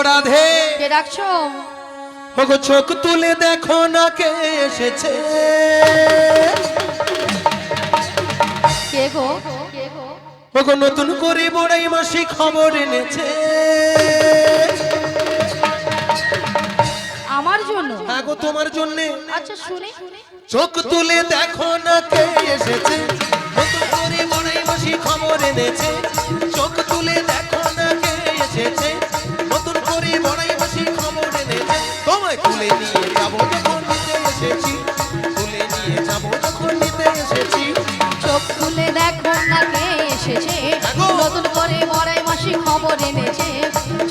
রাধে কে ডাকছো? ওগো চোখ তুলে দেখো না কে এসেছে। কে গো? ওগো নতুন করে বড়াই মাসি খবর এনেছে আমার জন্য? হ্যাঁ গো তোমার জন্য। আচ্ছা শুনি। চোখ তুলে দেখো না কে এসেছে, নতুন করে বড়াই মাসি খবর এনেছে। চোখ তুলে দেখো না কে এসেছে, নতুন করে বড়াই মাসি খবর এনেছে। তোমায় তুলে নিয়ে যাবো যখন নিতে এসেছি, তুলে নিয়ে যাবো যখন নিতে এসেছি। চোখ তুলে দেখো না কে এসেছে, নতুন করে বড়াই মাসি খবর এনেছে।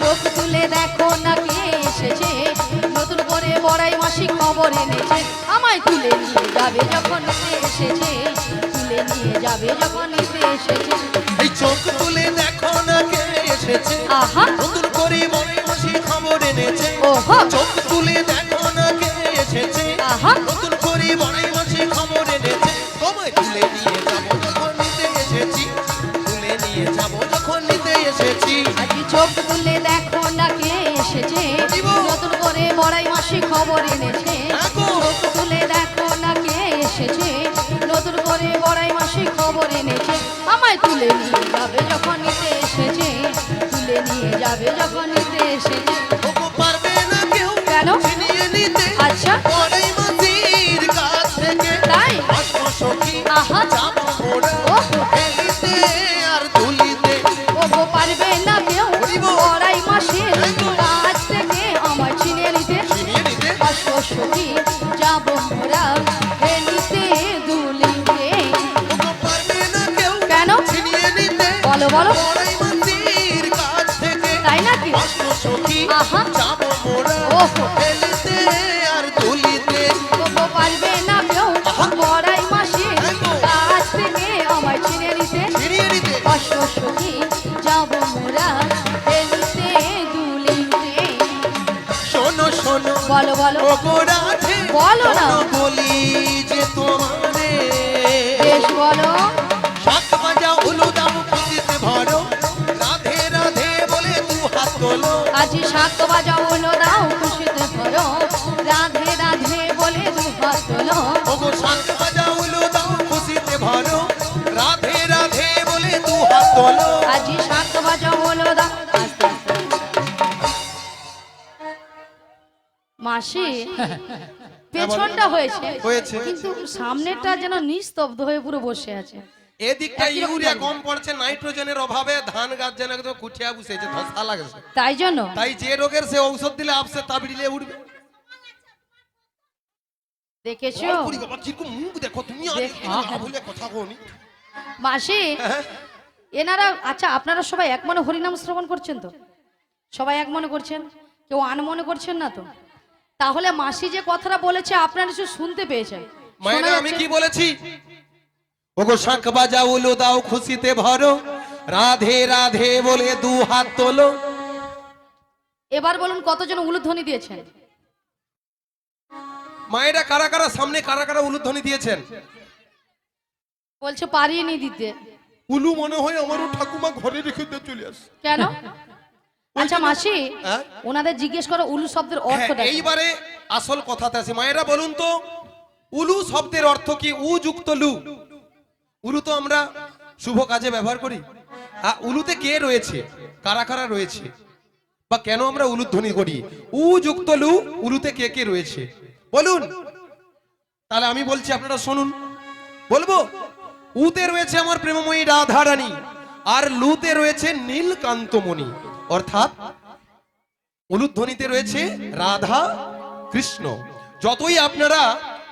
চোখ তুলে দেখো না কে এসেছে, নতুন করে বড়াই মাসি খবর এনেছে। আমায় তুলে নিয়ে যাবে যখন নিতে এসেছে, তুলে নিয়ে যাবে যখন নিতে এসেছে। এই চোখ তুলে দেখো না কে এসেছে, আহা নতুন করে বড়াই মাসি খবর এনেছে। ওহো চোখ তুলে দেখো না কে এসেছে, আহা নতুন করে বড়াই মাসি খবর এনেছে। তোমায় তুলে নিয়ে যাবো যখন নিতে এসেছি, তুলে নিয়ে যাবো যখন নিতে এসেছি। আজকে চোখ তুলে দেখো না কে এসেছে, নতুন করে বড়াই মাসি খবর এনেছে। চোখ তুলে দেখো না কে এসেছে, নতুন করে বড়াই মাসি খবর এনেছে। আমায় তুলে নিয়ে যাবে যখন নিতে এসেছে, তুলে নিয়ে যাবে যখন নিতে এসেছে। ওগো পারবে না কেউ কেন? ছিনিয়ে নিতে আচ্ছা বড়াই মাসির কাছ থেকে। তাই? অষ্ট সখী আহা যাবো মোরা ওহো হেলিতে আর তুলিতে। ওগো পারবে না কেউ বড়াই মাসির কাছ থেকে আমায় ছিনিয়ে নিতে। ছিনিয়ে নিতে অশ্বসখী যাব মোরা হেলিতে দুলিতে। ওগো পারবে না কেউ কেন? ছিনিয়ে নিতে বলো বলো। বড়াই মাসির কাছ থেকে। তাই নাকি? অষ্ট সখী আহা যাবো মোরা ওহো হেলিতে আর তুলিতে। ওগো পারবে না কেউ বড়াই মাসির কাছ থেকে আমায় ছিনিয়ে নিতে। ছিনিয়ে নিতে অশ্বসখী যাব মোরা হেলিতে দুলিতে। শোনো শোনো বলো বলো। ওগো রাধে বলো না। শোনো বলি যে তোমারে। বেশ বলো। শাক ভাজা উলু দাও খুশিতে ভরো, রাধে রাধে বলে দু হাত তোলো। আজি শাক বাজাও হলো দাও খুশিতে ভরো, রাধে রাধে বলে দুহাত তোলো। ওগো শাক ভাজা উলু দাও খুশিতে ভরো, রাধে রাধে বলে দু হাত তোলো। আজি শাক বাজাও হলো দাও। আস্তে আস্তে। মাসি পেছনটা হয়েছে হয়েছে। কিন্তু সামনেটা যেন নিস্তব্ধ হয়ে পুরো বসে আছে। এদিকটা ইউরিয়া কম পড়ছে, নাইট্রোজেনের অভাবে ধান গাছ যেন একদম কুঠিয়া বসেছে, ধসা লাগছে। তাই জন্য তাই যে রোগের সে ঔষধ দিলে আপসে তাবিড়িলে উঠবে। দেখেছো ওরে বাবা, কিরকম মুখ দেখো তুমি, আর না বলে কথা কোনি। মাসি এনারা। আচ্ছা আপনারা সবাই এক মনে হরিনাম শ্রবণ করছেন তো? সবাই এক মনে করছেন, কেউ আনমনে করছেন না তো? তাহলে মাসি যে কথাটা বলেছে আপনারা কিছু শুনতে পেয়েছেন? মায়েরা আমি কি বলেছি? ওগো শাঁখ বাজা উলু দাও খুশিতে ভরো, রাধে রাধে বলে দু হাত তোলো। এবার বলুন কতজন উলুধ্বনি দিয়েছেন? মায়েরা কারা কারা সামনে কারা কারা উলুধ্বনি দিয়েছেন? বলছে পারিয়ে নি দিতে। উলু মনে হয় আমারও ঠাকুমা ঘরে রেখে দিয়ে চলে আসে। কেন? আচ্ছা মাসি হ্যাঁ? ওনাদের জিজ্ঞেস করো উলু শব্দের অর্থটা কি? এইবারে আসল কথাতে আসি। মায়েরা বলুন তো উলু শব্দের অর্থ কি? উ যুক্ত লু। উলু তো আমরা শুভ কাজে ব্যবহার করি। উলুতে কে রয়েছে, কারা কারা রয়েছে, বা কেন আমরা উলুধ্বনি করি? উ যুক্ত লু, উলুতে কে কে রয়েছে বলুন। তাহলে আমি বলছি আপনারা শুনুন। বলবো উতে রয়েছে আমার প্রেমময়ী রাধা রানী, আর লুতে রয়েছে নীলকান্তমণি। অর্থাৎ উলুধ্বনিতে রয়েছে রাধা কৃষ্ণ। যতই আপনারা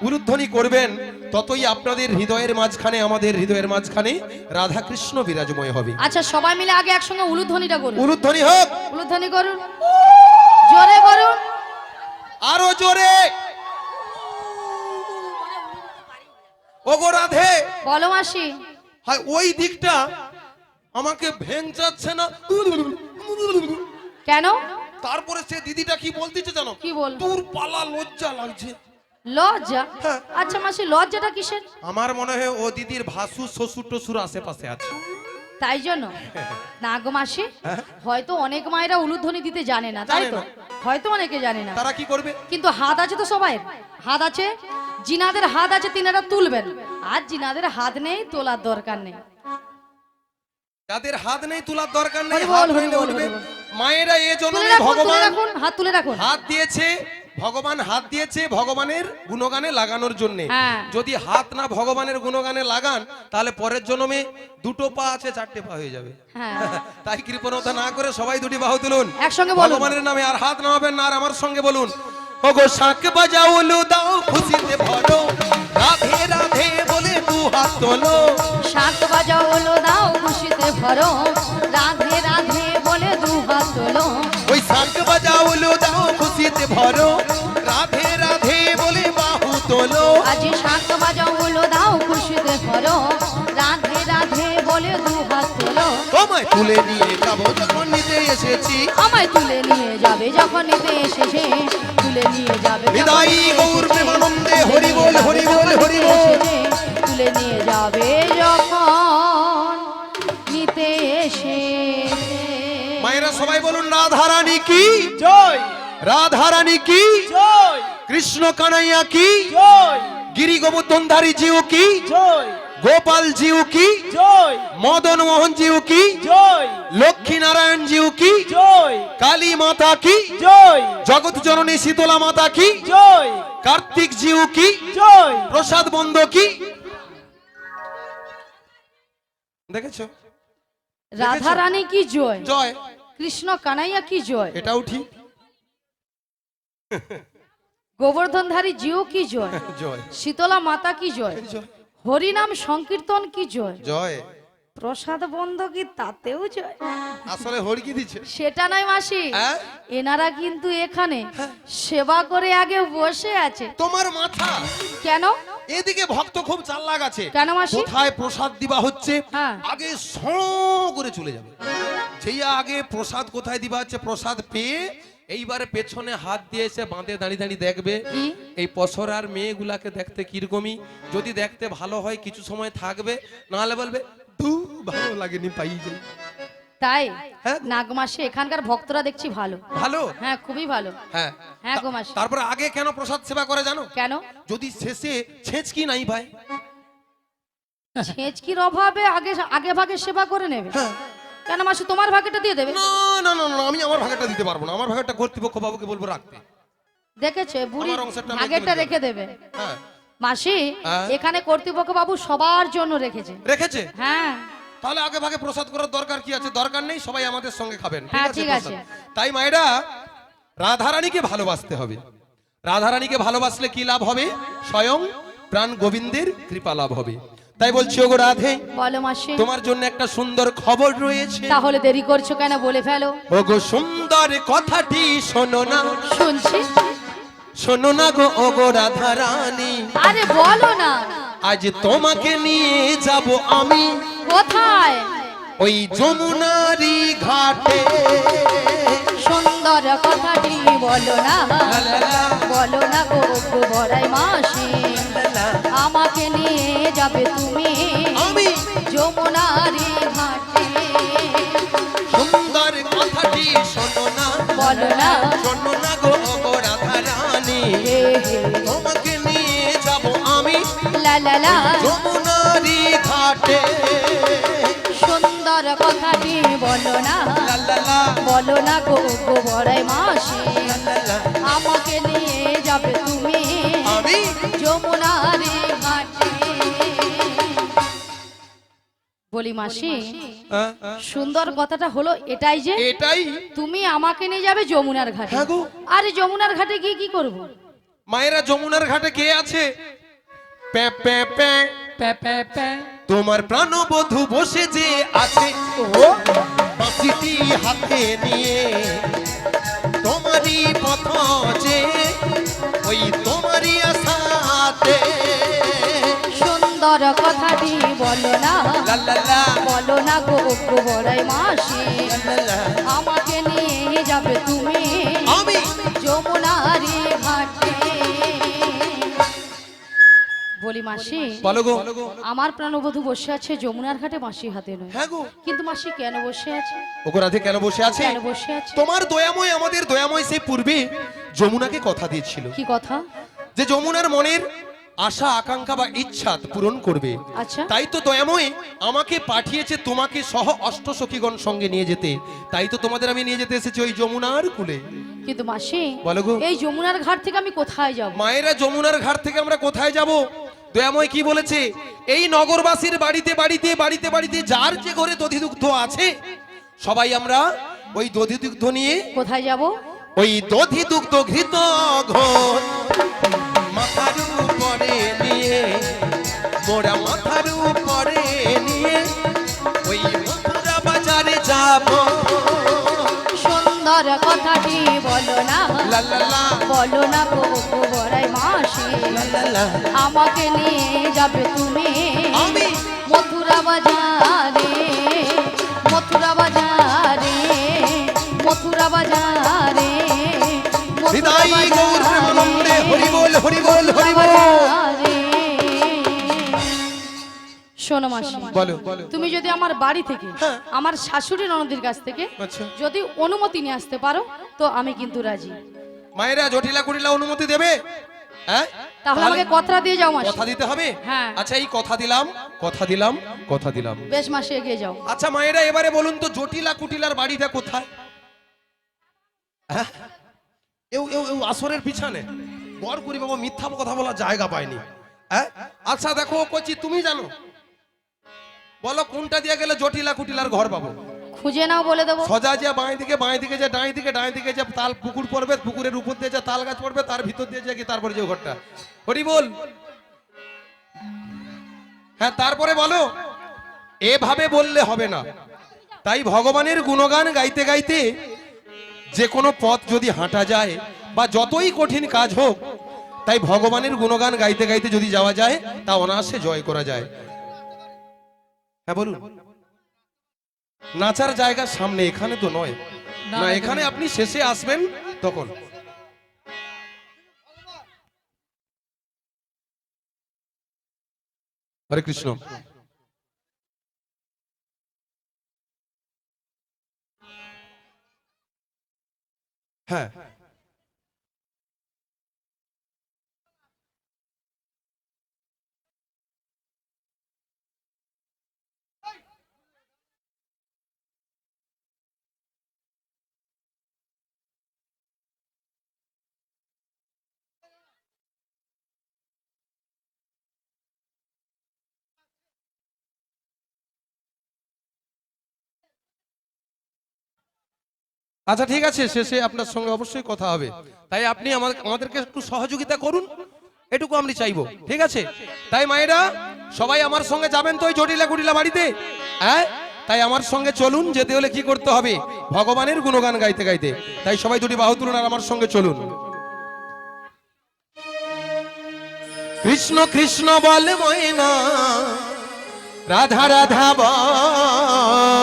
উলুধ্বনি করবেন ততই আপনাদের হৃদয়ের মাঝখানে, আমাদের হৃদয়ের মাঝখানে রাধা কৃষ্ণ বিরাজময় হবে। আচ্ছা সবাই মিলে আগে একসঙ্গে উলুধ্বনিটা করুন। উলুধ্বনি হোক। উলুধ্বনি করুন, জোরে করুন। আরো জোরে। ওগো রাধে। বলো মাসি। হয় ওই দিকটা আমাকে ভেঙচাচ্ছে না। কেন? তারপরে সে দিদিটা কি বলতেছে জানো? কি বল? তোর পালা লজ্জা লাগছে। লজ্জা? হ্যাঁ। আচ্ছা মাসি লজ্জাটা কিসের? আমার মনে হয় ও দিদির ভাসুর শ্বশুর টসুর আশেপাশে আছে, তাই জন্য না গো মাসি, হয়তো অনেক মায়েরা উলুধ্বনি দিতে জানে না, তাই তো? হয়তো অনেকে জানে না, তারা কি করবে? কিন্তু হাত আছে তো সবাই, হাত আছে, জিনাদের হাত আছে তিনারা তুলবেন, আর জিনাদের হাত নেই তোলার দরকার নেই। যাদের হাত নেই তোলার দরকার নেই, হরি বল, হাত হরি হইলে বল, উঠবে। হরি বল। মায়েরা এ তুলে জন্মে রাখুন, তুলে ভগবান রাখুন, হাত তুলে রাখুন। হাত দিয়েছে, ভগবান হাত দিয়েছে ভগবানের গুণগানে লাগানোর জন্য। হ্যাঁ। যদি হাত না ভগবানের গুণগানে লাগান, তাহলে পরের জন্মে দুটো পা আছে, চারটে পা হয়ে যাবে। হ্যাঁ, তাই কৃপণতা না করে সবাই দুটি বাহু তুলুন একসঙ্গে বলুন। ভগবানের নামে, আর হাত নামাবেন না। আর আমার সঙ্গে বলুন, ওগো শাঁখ বাজাও লু দাও খুশিতে ভরো, রাধে রাধে বলে দু হাত তোলো। শাঁখ বাজাও হলো দাও খুশিতে ভরো, রাধে রাধে বলে দু হাত তোলো। ওই শাঁখ বাজাও লু দাও খুশিতে ভরো, রাধে রাধে বলে বাহু তোলো। আজ শাঁখ বাজাও হলো দাও খুশিতে ভরো, রাধে রাধে বলে দু হাত তোলো। তোমায় তুলে নিয়ে যাবো যখন নিতে এসেছি, আমায় তুলে নিয়ে যাবে যখন নিতে এসেছে, তুলে নিয়ে যাবে যখন বিদায়ী নিতে গৌর এসেছে, প্রেমানন্দে তুলে হরি নিয়ে বল, যাবে হরি বল, যখন হরি নিতে বল। এসেছে, তুলে নিয়ে যাবে যখন নিতে এসেছে। মায়েরা সবাই বলুন, রাধারানী কি জয় রাধারানী কি, জয় কৃষ্ণ কানাইয়া কি, জয় গিরি গোবর্ধনধারী জিউ কি, জয় গোপাল জিউ কি, জয় মদন মোহন জিউ কি, জয় লক্ষ্মী নারায়ণ জিউ কি, জয় কালী মাতা কি, জয় জগৎ জননী শীতলা মাতা কি, জয় কার্তিক জিউ কি, জয় প্রসাদ বন্ধ কি। দেখেছো? রাধা রানী কি জয়, জয়, কৃষ্ণ কানাইয়া কি জয়, এটাও ঠিক। গোবর্ধনধারী জিও কি জয়, জয়, শীতলা মাতা কি জয়, জয়, হরিনাম সংকীর্তন কি জয়, জয়। প্রসাদ বন্ধ কি তাতেও জয়। আসলে হরি কি দিচ্ছে? সেটা নয় মাসি, হ্যাঁ? এনারা কিন্তু এখানে সেবা করে আগে বসে আছে। তোমার মাথা কেন? এদিকে ভক্ত খুব চাল্লাক আছে। কেন মাসি? কোথায় প্রসাদ দিবা হচ্ছে, হ্যাঁ। আগে সঁ করে চলে যাবে। যেই আগে প্রসাদ কোথায় দিবা হচ্ছে, প্রসাদ পেয়ে এইবারে পেছনে হাত দিয়ে এসে বাঁধে দাঁড়িয়ে দাঁড়িয়ে দেখবে কি? এই পসরার মেয়েগুলাকে দেখতে কিরকমই। যদি দেখতে ভালো হয় কিছু সময় থাকবে, নাহলে বলবে ধু ভালো লাগেনি, পাই যাই। তাই হ্যাঁ। নাগ মাসে এখানকার ভক্তরা দেখছি ভালো। ভালো, হ্যাঁ, খুবই ভালো। হ্যাঁ হ্যাঁ গো মাসি। তারপর আগে কেন প্রসাদ সেবা করে জানো? কেন? যদি শেষে ছেঁচকি নাই ভাই, ছেঁচকির অভাবে আগে আগে ভাগে সেবা করে নেবে। হ্যাঁ। কেন মাসি, তোমার ভাগেটা দিয়ে দেবে? না না না না, আমি আমার ভাগটা দিতে পারবো না। আমার ভাগটা কর্তৃপক্ষ বাবুকে বলবো রাখতে। দেখেছে বুড়ি আমার অংশটা আমি ভাগেরটা একদম রেখে দেবে। হ্যাঁ, মাসি, হ্যাঁ। এখানে কর্তৃপক্ষ বাবু সবার জন্য রেখেছে। রেখেছে। হ্যাঁ, তাহলে আগে ভাগে প্রসাদ করার দরকার কি আছে? দরকার নেই, সবাই আমাদের সঙ্গে খাবেন। হ্যাঁ, ঠিক প্রসাদ। আছে। তাই মায়েরা রাধারানীকে ভালোবাসতে হবে। রাধারানীকে ভালোবাসলে কি লাভ হবে? স্বয়ং প্রাণ গোবিন্দের কৃপা লাভ হবে। তাই বলছি, ওগো রাধে, বলো মাসি। তোমার জন্য একটা সুন্দর খবর রয়েছে। তাহলে দেরি করছো কেন, বলে ফেলো। ওগো সুন্দর কথাটি শোনো না, শুনছি। শোনো না গো ওগো রাধারানী, আরে বলো না। আজ তোমাকে নিয়ে যাব আমি কোথায়? ওই যমুনারি ঘাটে। সুন্দর কথাটি বলো না, বলো না গো গো বড়াই মাসি, আমাকে নিয়ে যাবে তুমি আমি যমুনারি ঘাটে। সুন্দর কথাটি শোনো না, বলো না। শোনো না গো ওগো রাধারানী, হে হে তোমাকে নিয়ে যাব আমি লা লা লা। যমুনারি ঘাটে। সুন্দর কথাটি বলো না, লা লা লা, বলো না গো গো বড়াই মাসি, লা লা লা, আমাকে নিয়ে যাবে তুমি আমি যমুনারি ঘাটে। বলি মাসি, সুন্দর কথাটা হলো এটাই যে এটাই। তুমি আমাকে নিয়ে যাবে যমুনার ঘাটে। হ্যাঁ গো। আরে যমুনার ঘাটে গিয়ে কি করব? মায়েরা যমুনার ঘাটে কে আছে? প্যা প্যা প্যা, প্যা প্যা প্যা তোমার প্রাণবধূ বসে যে আছে, বাঁশিটি হাতে নিয়ে তোমারই পথ যে ওই তোমারই আশাতে। সুন্দর কথাটি বলো না, লা লা লা, বলো না গো গো বড়াই মাসি, লা লা, আমাকে নিয়ে যাবে তুমি আমি যমুনারি ঘাটে। বলি বলি মাসি, বলো গো। আমার প্রাণবধূ বসে আছে যমুনার ঘাটে মাসি হাতে নয়। হ্যাঁ গো। কিন্তু মাসি কেন বসে আছে? ওগো রাধে কেন বসে আছে? কেন বসে আছে? তোমার দয়াময় আমাদের দয়াময় সেই পূর্বে যমুনাকে কথা দিয়েছিল কি কথা? যে যমুনার মনের আশা আকাঙ্ক্ষা বা ইচ্ছা পূরণ করবে। আচ্ছা। তাই তো দয়াময় আমাকে পাঠিয়েছে তোমাকে সহ অষ্টসখীগণ সঙ্গে নিয়ে যেতে। তাই তো তোমাদের আমি নিয়ে যেতে এসেছি ওই যমুনার কূলে। কিন্তু মাসি, বলো গো। এই যমুনার ঘাট থেকে আমি কোথায় যাব? মায়েরা যমুনার ঘাট থেকে আমরা কোথায় যাব? দয়াময় কি বলেছে? এই নগরবাসীর বাড়িতে বাড়িতে বাড়িতে বাড়িতে যার যে ঘরে দধিদুগ্ধ আছে সবাই আমরা ওই দধিদুগ্ধ নিয়ে কোথায় যাব? ওই দধিদুগ্ধ ঘৃত ঘোর মাথার উপরে নিয়ে, মোরা মাথার উপরে নিয়ে ওই মথুরা বাজারে যাব। সুন্দর কথাটি বলো না, লা লা লা, বলো না গো বড়াই মাসি, লা লা লা। আমাকে নিয়ে যাবে তুমি আমি? মথুরা বাজারে, মথুরা বাজারে, মথুরা বাজারে, মথুরা হৃদয় গৌর প্রেমানন্দে হরি বল হরি বল হরি বল। বাজারে। শোনো মাসি, বলো। তুমি যদি আমার বাড়ি থেকে, হ্যাঁ। আমার শাশুড়ি ননদির কাছ থেকে আচ্ছা। যদি অনুমতি নিয়ে আসতে পারো তো আমি কিন্তু রাজি। মায়েরা জটিলা কুটিলা অনুমতি দেবে? হ্যাঁ, তাহলে আমাকে কথা দিয়ে যাও মাসি। কথা দিতে হবে। হ্যাঁ। আচ্ছা, এই কথা দিলাম কথা দিলাম কথা দিলাম। বেশ মাসি, এগিয়ে যাও। আচ্ছা মায়েরা এবারে বলুন তো জটিলা কুটিলার বাড়িটা কোথায়? হ্যাঁ? আসরের পিছনে বর করি বাবা মিথ্যা কথা বলার জায়গা পায়নি। হ্যাঁ, আচ্ছা দেখো কচি তুমি জানো, বলো কোনটা দিয়ে গেলে জটিলা কুটিলার ঘর পাবো? খুঁজে নাও, বলে দেবো। সোজা যে বাঁ দিকে, বাঁ দিকে যে ডাঁই দিকে, ডাঁই দিকে যে তাল পুকুর পড়বে, পুকুরের উপর দিয়ে যে তাল গাছ পড়বে, তার ভিতর দিয়ে যে কি তারপরে যে ঘরটা। হরি বল। হ্যাঁ, তারপরে বলো। এভাবে বললে হবে না। তাই ভগবানের গুণগান গাইতে গাইতে যে কোনো পথ যদি হাঁটা যায় বা যতই কঠিন কাজ হোক, তাই ভগবানের গুণগান গাইতে গাইতে যদি যাওয়া যায় তা অনায়াসে জয় করা যায়। হ্যাঁ বলুন। নাচার জায়গার সামনে, এখানে তো নয়। না, এখানে আপনি শেষে আসবেন তখন। হরে কৃষ্ণ। হ্যাঁ, আচ্ছা ঠিক আছে, শেষে আপনার সঙ্গে অবশ্যই কথা হবে। তাই আপনি আমাদেরকে একটু সহযোগিতা করুন, এটুকু আমি চাইবো। ঠিক আছে? তাই মায়েরা সবাই আমার সঙ্গে যাবেন তো ওই জটিলা কুটিলা বাড়িতে? হ্যাঁ, তাই আমার সঙ্গে চলুন। যেতে হলে কি করতে হবে? ভগবানের গুণগান গাইতে গাইতে। তাই সবাই দুটি বাহু তুলুন আর আমার সঙ্গে চলুন। কৃষ্ণ কৃষ্ণ বলে ময়না, রাধা রাধা বল।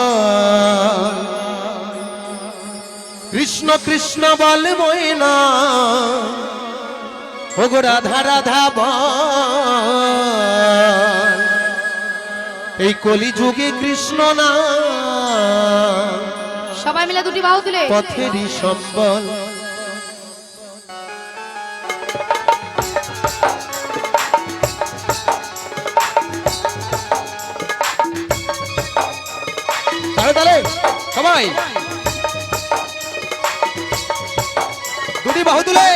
কৃষ্ণ কৃষ্ণ বলে ময়না, ওগো রাধা রাধা বল। এই কলি যুগে কৃষ্ণ না সবাই মিলে দুটি বাহু তুলে পথেরই সম্বল। তাহলে সবাই দুটি বাহু তুলে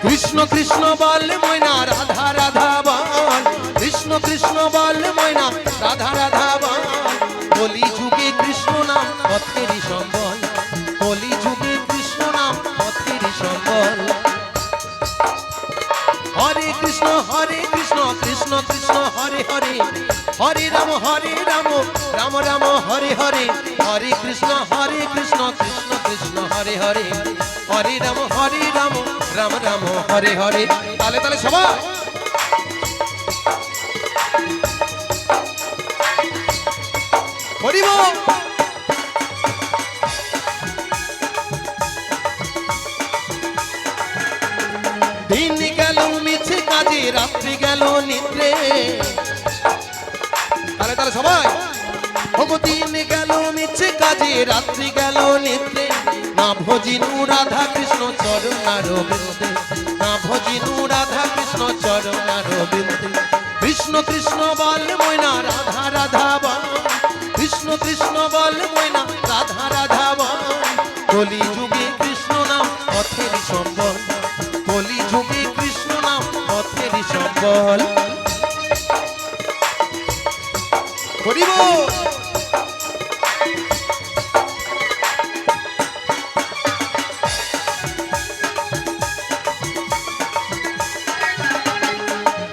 কৃষ্ণ কৃষ্ণ বল ময়না, রাধা রাধা বল। কৃষ্ণ কৃষ্ণ বল ময়না, রাধা রাধা বল। কলি যুগে কৃষ্ণ নাম পথেরই সম্বল। কলি যুগে কৃষ্ণ নাম পথেরই সম্বল। হরে কৃষ্ণ কৃষ্ণ কৃষ্ণ হরে হরে। হরে রাম রাম রাম হরে হরে। হরে কৃষ্ণ কৃষ্ণ কৃষ্ণ হরে হরে। হরে রাম রাম রাম হরে হরে। তালে তালে সবাই হরি বল। দিন গেল মিছে কাজে রাত্রি গেল নিদ্রে তাহলে তাহলে সবাই ওগো দিন গেল মিছে কাজে রাত্রি গেল নিদ্রে না ভজিনু রাধা কৃষ্ণ চরণার বিন্দে না ভজিনু রাধা কৃষ্ণ চরণার বিন্দে কৃষ্ণ কৃষ্ণ বল ময়না রাধা রাধা বল কৃষ্ণ কৃষ্ণ বল ময়না রাধা রাধা বল কলি যুগে কৃষ্ণ নাম পথের সম্বল কলি যুগে কৃষ্ণ নাম পথের সম্বল হরি বল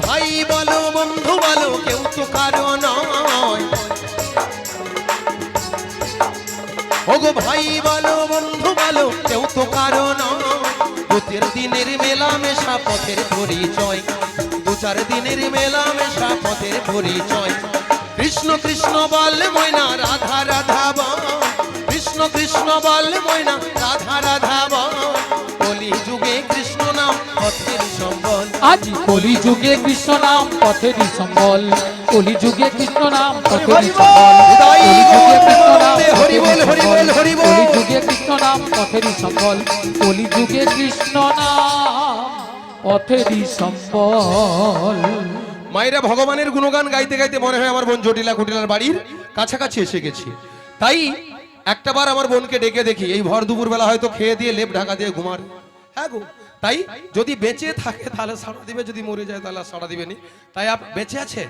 ভাই বলো বন্ধু বলো কেউ তো কারো নয় ওগো ভাই বলো বন্ধু বলো কেউ তো কারো নয় প্রতির দিনের মেলা মেশা পথের পরিচয় দু চার দিনের মেলা মেশা পথের পরিচয় কৃষ্ণ কৃষ্ণ বল ময়না রাধা রাধা বল কৃষ্ণ কৃষ্ণ বল ময়না রাধা রাধা বল কলি যুগে কৃষ্ণ নাম পথের সম্বল আজি কলি যুগে কৃষ্ণ নাম পথেরই সম্বল কলি যুগে কৃষ্ণ নাম পথেরই সম্বল কলি যুগে কৃষ্ণ নাম হরি বল হরি বল হরি বল কলি যুগে কৃষ্ণ নাম পথেরই সম্বল কলি যুগে কৃষ্ণ নাম পথেরই সম্বল মায়েরা ভগবানের গুণগান গাইতে গাইতে মনে হয় আমার বোন জটিলা কুটিলার বাড়ির কাছাকাছি এসে গেছি তাই একটাবার আমার বোনকে ডেকে দেখি এই ভর দুপুর বেলা হয়তো খেয়ে দিয়ে লেপ ঢাকা দিয়ে ঘুমার হ্যাঁ গো তাই যদি বেঁচে থাকে তাহলে সাড়া দিবে যদি মরে যায় তাহলে সাড়া দিবে নি তাই বেঁচে আছে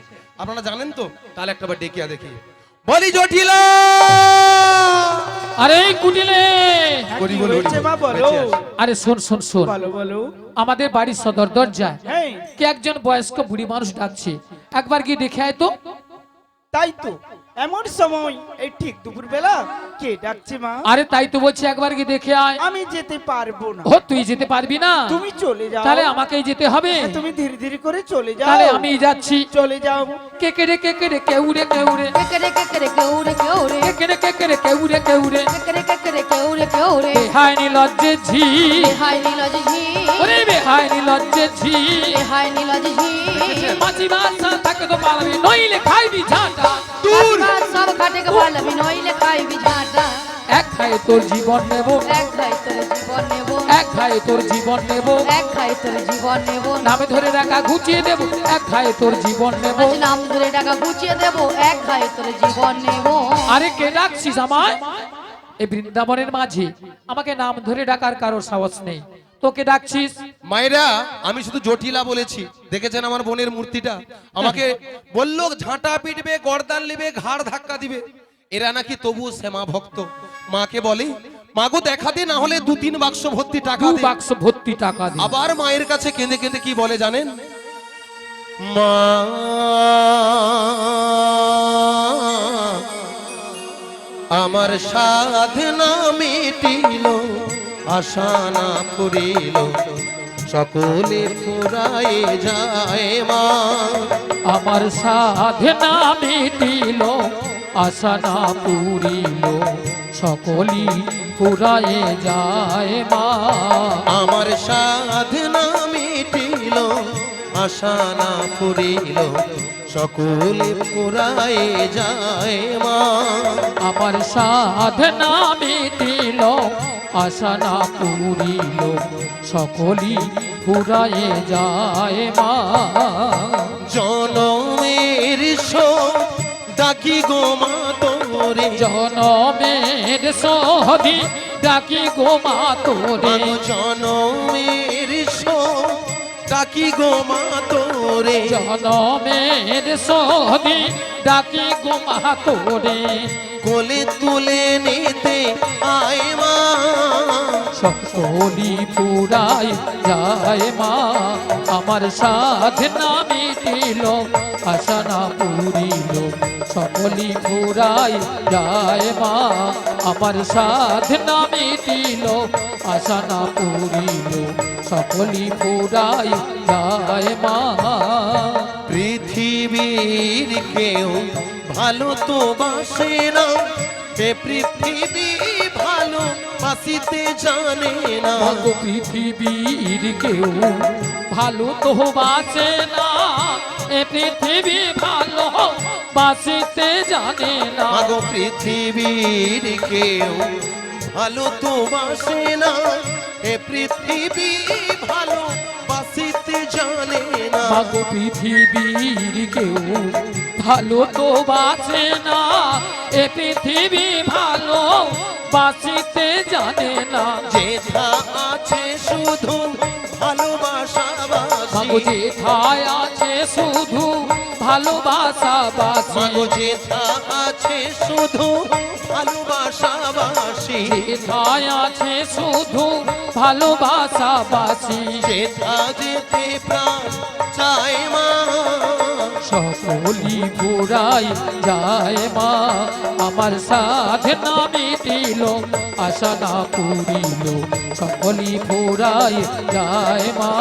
আপনারা জানেন তো তাহলে একটাবার ডেকে দেখি বলি জটিলা আরে এই কুটিলে হরি বল হরি হয়েছে মা বল, বলো। বেঁচে আছে। আরে শোন শোন শোন বলো বলো আমাদের বাড়ির সদর দরজায় হ্যাঁ কে একজন বয়স্ক বুড়ি মানুষ ডাকছে একবার গিয়ে দেখে আয় তো তাই তো এমন সময় এই ঠিক দুপুর বেলা কে ডাকছে মা আরে তাই তো বলছি একবার গিয়ে দেখে আয় আমি যেতে পারবো না ও তুই যেতে পারবি না তুমি চলে যাও তাহলে আমাকেই যেতে হবে হ্যাঁ, তুমি ধীরে ধীরে করে চলে যাও তাহলে আমি যাচ্ছি চলে যাও কেকেরে কেকেরে কেউরে কেউরে কেকরে কেকরে কেউরে কেউরে কেকেরে কেকেরে কেউরে কেউরে কেকরে কেকরে কেউরে কেউরে বেহায় নিলজ্জে ঝি হায় নীলজ ঝি ওরে বেহায় নিলজ্জে ঝি হায় নীলজ ঝি মাছি বাসা থাকে তো পারবি নইলে খাইবি ঝাঁটা কাজ সব খাটে কে পারবি নইলে খাইবি ঝাঁটা এক খায়ে তোর জীবন নেব এক খাই তোর জীবন নেব এক খায়ে তোর জীবন নেব এক খাই তোর জীবন নেব নামে ধরে রাখা ঘুচিয়ে দেব এক খায়ে তোর জীবন নেব আজ নাম ধরে টাকা গুছিয়ে দেব এক খাই তোর জীবন নেব আরে কে ডাকছিস আমায় এই বৃন্দাবনের মাঝে আমাকে নাম ধরে ডাকার কারোর সাহস নেই তোকে ডাকছিস মায়েরা আমি শুধু জটিলা বলেছি দেখেছেন আমার বোনের মূর্তিটা আমাকে বললো ঝাঁটা পিটবে গর্দান নেবে ঘাড় ধাক্কা দিবে এরা নাকি তবু শ্যামা ভক্ত মাকে বলে মাগো দেখা দে না হলে 2-3 বাক্স ভর্তি টাকা দু দে বাক্স ভর্তি টাকা দে আবার মায়ের কাছে কেঁদে কেঁদে কি বলে জানেন মা আমার সাধনা মিটিল আশা না করিল সকলে ফুরায়ে যায় মা আমার সাধনা মিটিল আশা না পুরিল সকলি পুরায়ে যায় মা আমার সাধনা মিটিল আশা না করিল সকলে ফুরায়ে যায় মা আমার সাধনা মিটিল আশা না পুরিল সকলি পুরায়ে যায় মা জনমের ডাকি গো মা তোরে জনমের সহদি ডাকি গো মা তোরে জনমের ডাকি গো মা তোরে জনমের সহদি ডাকি গো মা তোরে কোলে তুলে নিতে আয় মা সকলি পুরাই যায় মা আমার সাধনা মিটিল আশা না পুরিল সকলি পুরাই যায় মা আমার সাধনা মিটিল আশা না পুরিল সকলি পুরাই যায় মা পৃথিবীর কেউ ভালো তো বাসে না এ পৃথিবী ভালো হাসিতে জানে না। মাগো পৃথিবীর কেউ ভালো তো বাঁচে না, এ পৃথিবী ভালো বাঁচিতে জানে না। মাগো পৃথিবীর কেউ ভালো তো বাসে না, এ পৃথিবী ভালো বাসিতে জানে না। মাগো পৃথিবীর কেউ ভালো তো বাঁচে না, এ পৃথিবী ভালো বাঁচিতে জানে না। যেথা আছে শুধু ভালোবাসাবাসী, মাগো যেথায় আছে শুধু ভালোবাসাবাসী, মাগো যেথা আছে শুধু ভালোবাসাবাসী, যেথায় আছে শুধু ভালোবাসাবাসী। যেথা যেতে প্রাণ চায় মা, সকলি পুরাই যায় মা, আমার সাধনা মিটিল আশা না পুরিল। সকলি পুরাই যায় মা,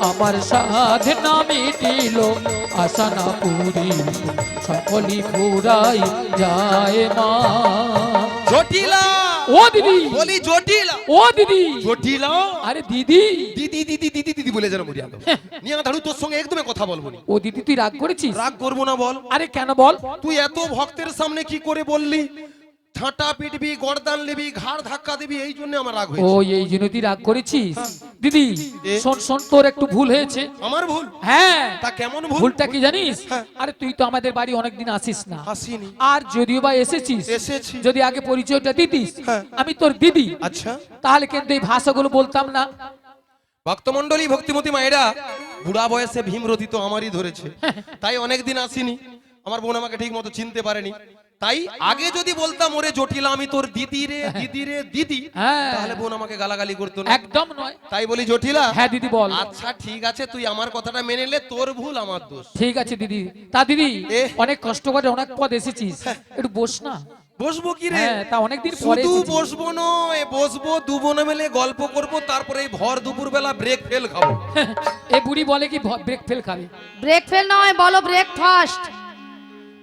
আমার সাধনা মিটিল আশা না পুরিল। সকলি পুরাই যায় মা। জটিলা ও দিদি, বলি জটিলা, ও দিদি, জটিলা আরে দিদি, দিদি দিদি দিদি দিদি বলে যেন মরিয়া গেল। নিয়ে দাঁড়ু তোর সঙ্গে একদমই কথা বলবো না। ও দিদি তুই রাগ করেছিস? রাগ করবো না বল। আরে কেন বল? তুই এত ভক্তের সামনে কি করে বললি ঝাঁটা পিটবি, গর্দান নিবি, ঘাড় ধাক্কা দিবি, এই জন্য আমার রাগ ও হয়েছে। এই জন্য তুই রাগ করেছিস? দিদি এ? শোন শোন, তোর একটু ভুল হয়েছে। আমার ভুল? হ্যাঁ, তা কেমন ভুল? ভুলটা কি জানিস? হ্যাঁ। আরে তুই তো আমাদের বাড়ি অনেকদিন আসিস না, হাসিনি। আর যদিও বা এসেছিস, এসেছি। যদি আগে পরিচয়টা দিতিস হ্যাঁ। আমি তোর দিদি, আচ্ছা তাহলে কিন্তু এই ভাষাগুলো বলতাম না। ভক্তমন্ডলী, ভক্তিমতী মায়েরা, বুড়া বয়সে ভীমরতি তো আমারই ধরেছে, তাই অনেকদিন আসিনি। আমার বোন আমাকে ঠিক মতো চিনতে পারেনি, তাই আগে যদি বলতাম ওরে জটিলা আমি তোর দিদি রে দিদি রে দিদি, হ্যাঁ। তাহলে বোন আমাকে গালাগালি করতো না। একদম নয়। তাই বলি জটিলা। হ্যাঁ দিদি বল। আচ্ছা ঠিক আছে, তুই আমার কথাটা মেনে নে, তোর ভুল আমার দোষ। ঠিক আছে দিদি। তা দিদি এ? অনেক কষ্ট করে অনেক পদ এসেছিস, একটু বস না। বসবো কি রে? হ্যাঁ, তা অনেকদিন পরে শুধু এসেছিস। বসবো নয়, বসবো দু বোনে মিলে গল্প করব, তারপরে এই ভর দুপুর বেলা ব্রেক ফেল খাবো। এ বুড়ি বলে কি ব্রেক ফেল খাবে? ব্রেক ফেল নয়, বলো ব্রেকফাস্ট।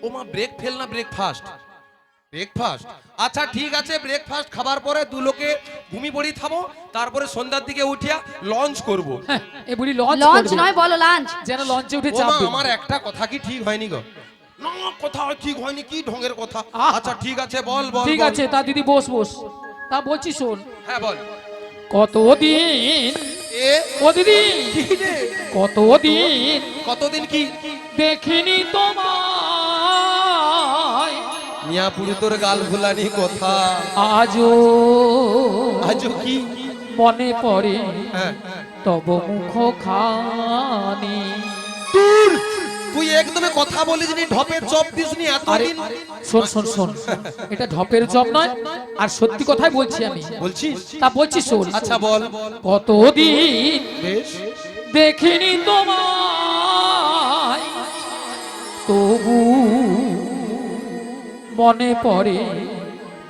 ও মা, ব্রেক ফেল না ব্রেকফাস্ট? ব্রেকফাস্ট, আচ্ছা ঠিক আছে। ব্রেকফাস্ট খাবার পরে দু লোকে ঘুমি পড়ি থামো, তারপরে সন্ধ্যার দিকে উঠিয়া লঞ্চ করব। এ বুড়ি লঞ্চ লঞ্চ করবে। নয়, বলো লাঞ্চ। যেন লঞ্চে উঠে ও মা, চাপবে। আমার একটা কথা কি ঠিক হয়নি গো? না কথা ঠিক হয়নি, কি ঢঙ্গের কথা? আহ! আচ্ছা ঠিক আছে, বল বল ঠিক বল। আছে, তা দিদি বস বস। তা বলছি শোন, হ্যাঁ বল। কতদিন, এ ও দিদি, কি রে? কতদিন কতদিন কি? দেখিনি তোমায়, মিয়াপুরি তোর গাল ফুলানি কথা। আজও আজও কি? মনে পড়ে হ্যাঁ। তব মুখ খানি। তুই একদমই কথা বলিস নি, ঢপের চপ দিসনি আরে এতদিন। শোন শোন শোন, এটা ঢপের জব নয়, আর সত্যি কথাই বলছি আমি। বলছিস? তা বলছি শোন। আচ্ছা বল। কতদিন বেশ। দেখিনি তোমায়, তবু মনে পড়ে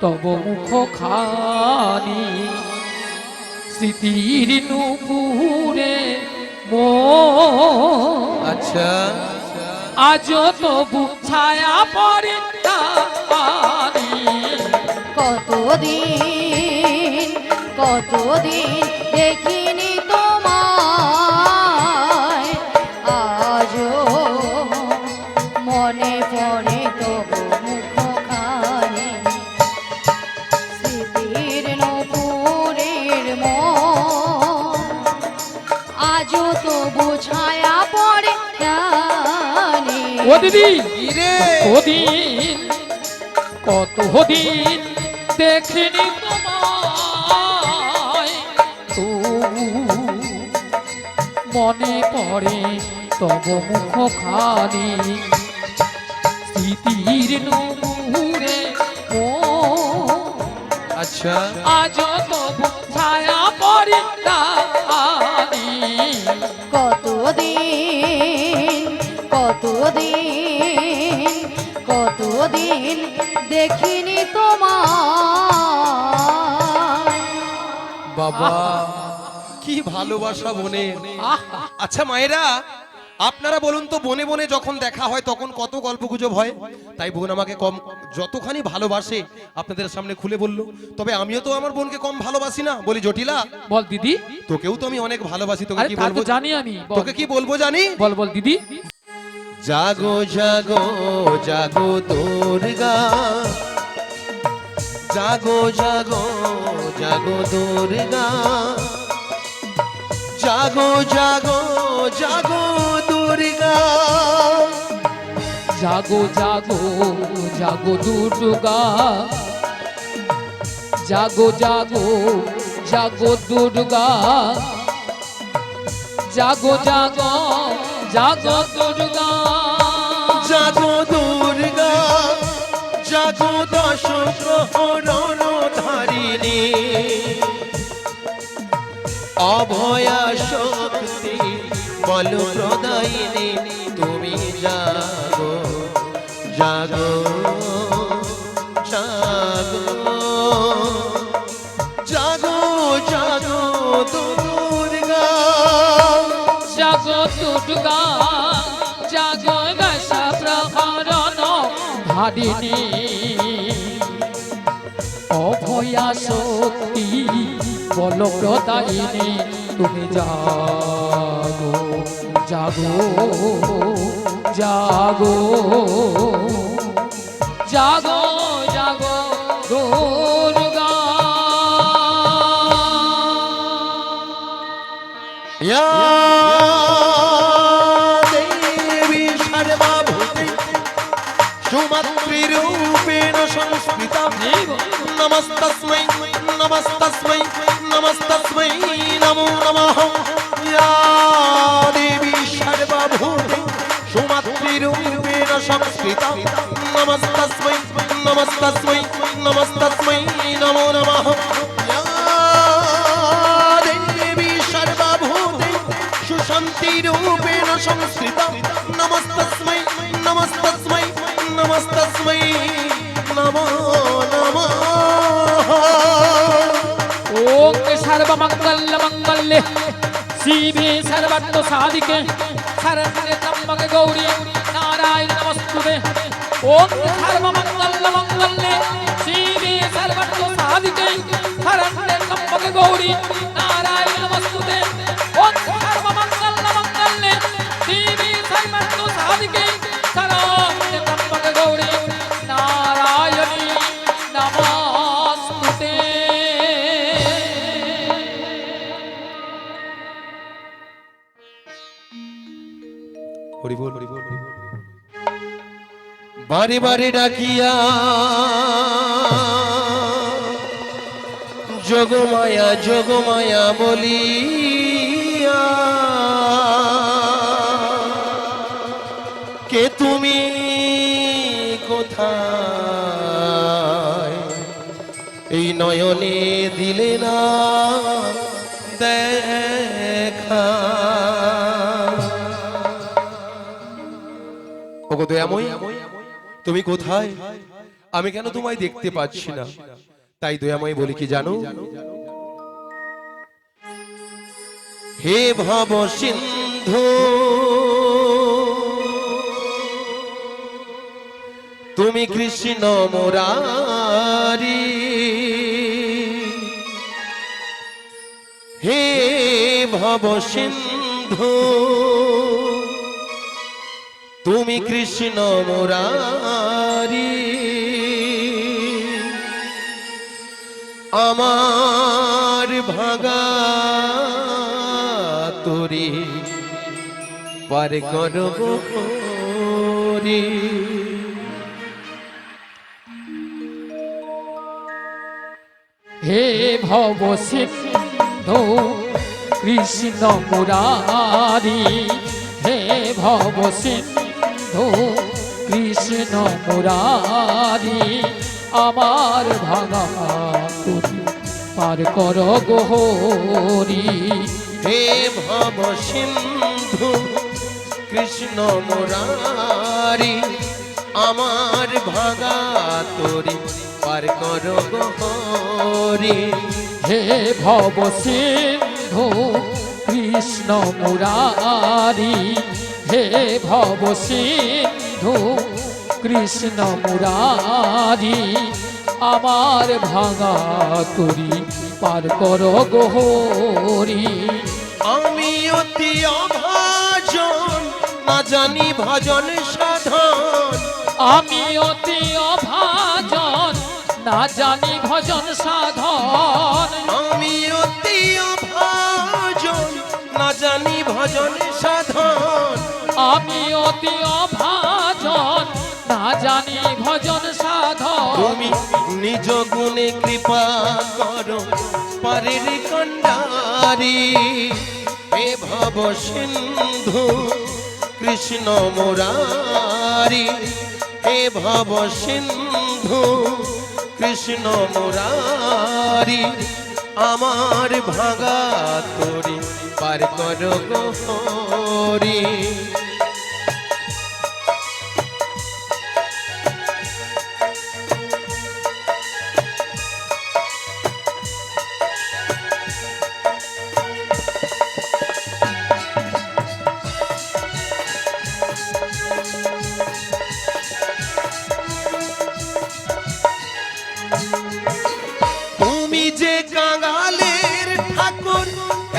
তব মুখ খানি। স্মৃতির নুপুরে আচ্ছা আজ তবু ছায়া পড়ে টানি। কতদিন কতদিন দেখিনি তোমায়, আজও মনে পড়ে তবু মুখখানি। স্মৃতির নূপুরের মন, আজও তবু ছায়া পড়ে টানি। ও দিদি, রে কতদিন কতদিন দেখিনি তোমায়, তবু মনে পড়ে তব মুখ খানি। স্মৃতির নূপুরে আচ্ছা আজ তবু ছায়া পড়ে টানি। কতদিন কতদিন কতদিন দেখিনি তোমায়। বাবা, কি ভালোবাসা বোনের। আহা! আচ্ছা মায়েরা, আপনারা বলুন তো, বনে বনে যখন দেখা হয় তখন কত গল্প গুজব হয়, তাই বোন আমাকে কম যতখানি ভালোবাসে আপনাদের সামনে খুলে বললো। তবে আমিও তো আমার বোনকে কম ভালোবাসি না। বলি জটিলা, বল দিদি। তোকেও তো আমি অনেক ভালোবাসি। তোকে আরে কি তা বলবো তো জানি আমি, বল। তোকে কি বলবো জানি? বল বল দিদি। জাগো জাগো জাগো দুর্গা, জাগো জাগো জাগো দুর্গা, জাগো জাগো জাগো দুর্গা, জাগো জাগো জাগো দুর্গা, জাগো জাগো জাগো দুর্গা, জাগো জাগো জাগো দুর্গা, জাগো দুর্গা, জাগো দশ প্রহরণ ধারিণী, অভয়া শক্তি বল প্রদায়িনী, তুমি জাগো জাগো জাগো, জাগো জাগো দুর্গা, জাগো দুর্গা, জাগো দশ প্রহরণ ধারিণী, অভয়া শক্তি বল প্রদায়িনী, তুমি জাগো জাগো জাগো জাগো জাগো দুর্গা। या देवी सर्वभूते सुमत्रिरूपेण संस्कृता, नमस्तस्मै नमस्तस्मै नमस्तस्मै नमो नमः। या देवी सर्वभूते सुमत्रिरूपेण संस्कृता, नमस्तस्मै नमस्तस्मै नमस्तस्मै नमो नमः। या देवी सर्वभूते सुशान्तिरूपेण संस्कृता, नमस्तस्मै नमस्तस्मै नमस्तस्मै नमो नमः। ओम सर्वमंगल मंगल्ये शिवे सर्वार्थ साधिके शरण्ये त्र्यंबके गौरी नारायण नमस्तुते। ओम सर्वमंगल मंगल्ये शिवे सर्वार्थ साधिके शरण्ये त्र्यंबके गौरी नारायण नमस्तुते। ओम सर्वमंगल मंगल्ये शिवे सर्वार्थ साधिके शरण्ये त्र्यंबके गौरी नारायणी नमस्तुते। হরি বল হরি বল হরি বল। বারে বারে ডাকিয়া যোগমায়া বলিয়া, কে তুমি কোথায়, এই নয়নে দিলে না দেখা। ওগো দয়াময়ী, তুমি কোথায়? আমি কেন তোমায় দেখতে পাচ্ছি না? তাই দয়াময়ী বলি কি জানো? হে ভব সিন্ধু, তুমি কৃষ্ণ মুরারি, হে ভব সিন্ধু, তুমি কৃষ্ণ মুরারি, আমার ভাগা তোরে পার করব রে। হে ভব সিন্ধু কৃষ্ণ মুরারি, হে ভব সিন্ধু কৃষ্ণ মুরারি, আমার ভাঙা তুলি পার কর গোহরি। হে ভব সিন্ধু কৃষ্ণ মুরারি, আমার ভাগা তোরে পার কর গোহরি। হে ভব সিন্ধু কৃষ্ণ মুরারি, হে ভব সিন্ধু কৃষ্ণ মুরারি আমার ভাঙা তরি পার কর গোহরি। আমি অতি অভাজন না জানি ভজন সাধন, আমি অতি অভাজন না জানি ভজন সাধন, আমি অতি অভাজন না জানি ভজন সাধন, আমি অতি অভাজন না জানি ভজন সাধন। তুমি নিজ গুণে কৃপা করো পারের কন্ডারি, হে ভব সিন্ধু কৃষ্ণ মুরারি, হে ভব সিন্ধু কৃষ্ণ মুরারি আমার ভাঙা তরি পার করো গোহরি। তুমি যে কাঙালের ঠাকুর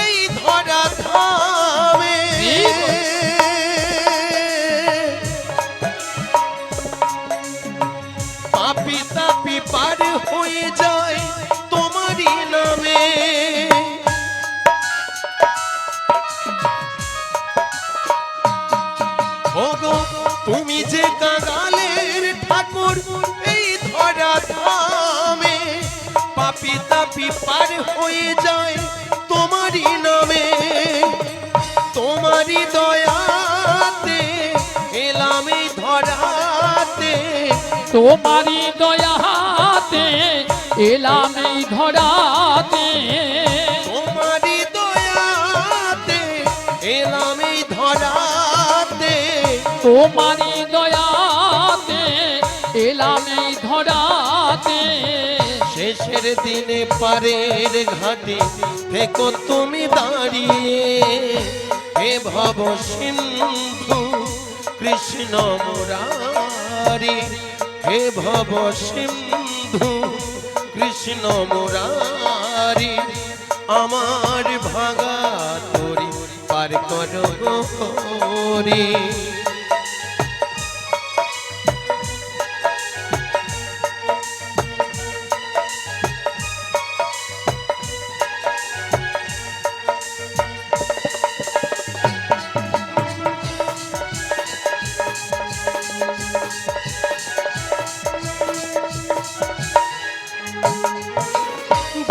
এই ধরা ধামে, পাপি তাপি পার হয়ে যায় তোমারই নামে। ওগো তুমি যে কাঙালের ঠাকুর এই ধরা ধামে, পাপি তাপি পার হয়ে যায় তোমারই নামে। তোমারই দয়াতে এলাম এই ধরাতে, তোমারি দয়াতে এলাম এই ধরাতে, তোমারই দয়াতে এলাম এই ধরাতে, তোমারি দয়াতে এলাম এই ধরাতে। শেষের দিনে পারের ঘাটে থেকো তুমি দাঁড়িয়ে, হে ভব সিন্ধু কৃষ্ণ মুরারি, হে ভব সিন্ধু কৃষ্ণ মুরারি আমার ভাঙা তরি পার করো গোহরি।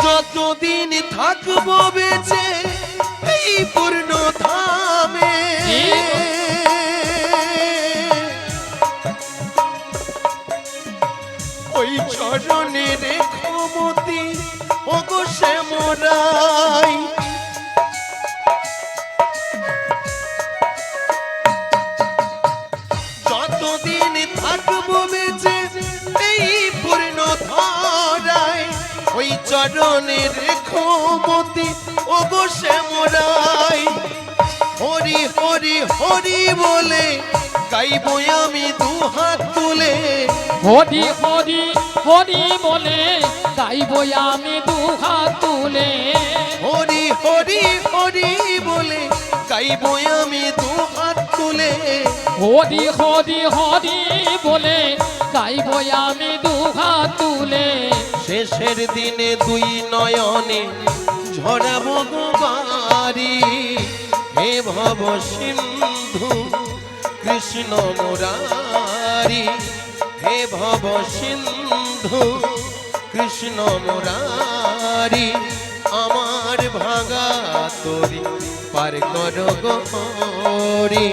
যতদিন থাকবো বেঁচে এই পূর্ণ ধামে, ওই চরণে রেখো মতি ওগো শ্যামরাই। যতদিন থাকবো বেঁচে এই পূর্ণ ধারায়, ওই চরণে রেখো মতি ওগো শ্যামরাই। হরি হরি হরি বলে গাইব আমি দুহাত তুলে, হরি হরি হরি বলে গাইব আমি দুহাত তুলে, হরি হরি হরি বলে গাইব আমি দুহাত তুলে। হরি হরি হরি বলে গাইব আমি দুহাত তুলে। শেষের দিনে দুই নয়নে ঝরাবো গোবারি, হে ভব সিন্ধু কৃষ্ণ মুরারি, হে ভব সিন্ধু কৃষ্ণ মুরারি আমার ভাঙা তরি পার করো গোহরি।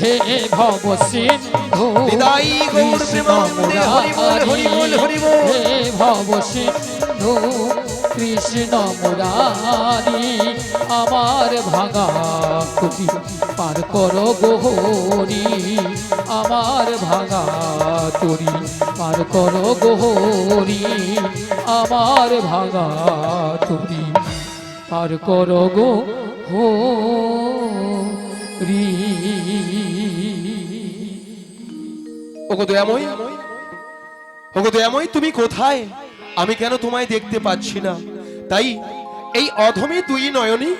হে ভব সিন্ধু বিদায়ী গৌর কৃষ্ণ প্রেমানন্দে হরি বল হরি বল হরি বল। হে ভব সিন্ধু কৃষ্ণ মুরারি আমার ভাঙা তরি পার করো গোহরি, আমার ভাঙা তরি পার করো গোহরি, আমার ভাঙা তরি পার করো গোহরি। ওগো দয়াময়, ওগো দয়াময়, তুমি কোথায়? আমি কেন তোমায় দেখতে পাচ্ছি না? তাই এই অধমে দুই নয়নী